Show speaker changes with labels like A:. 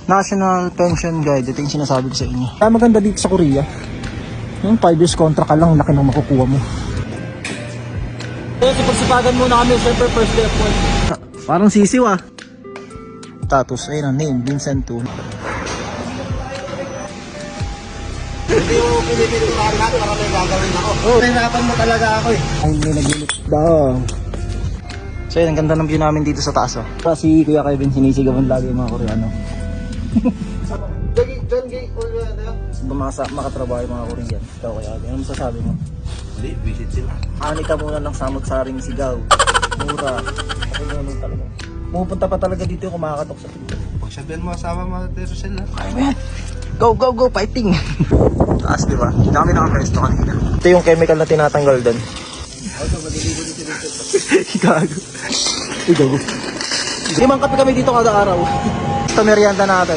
A: National Pension Guide. Ito yung sinasabi ko sa inyo. Kaya maganda dito sa Korea. Yung 5 years contract ka lang, laki ng makukuha mo. So, pagsipagan muna kami, syempre first day of work. Parang sisiw ah. Status, ayun ang name, Vincent 2.
B: Hindi mo pinipili lahat para may gagawin ako. Hirapan mo talaga ako eh.
A: Ay, may nagilit daw. So yun, ang ganda ng view namin dito sa taas oh. Kasi Kuya Kevin sinisigawan lagi yung mga Koreano.
B: John Gay, or ano yan?
A: Makatrabaho yung mga Korean. Ikaw Kuya Kevin, ano masasabi mo?
B: Hindi, visit sila.
A: Ani ka muna ng samot-saring sigaw. Mura. Ako naman talaga. Pupunta pa talaga dito yung kumakatok sa pinto.
B: Pag sabihan mo asawa mo, pero sila.
A: Ay, man. Go, go, go, fighting! Taas, di ba? Hindi kami nakapresto kanina. Ito yung chemical na tinatanggal doon.
B: Ako, maliligo din sila.
A: Gago. Gago. 5 kape kami dito kada araw. Ito merienda natin.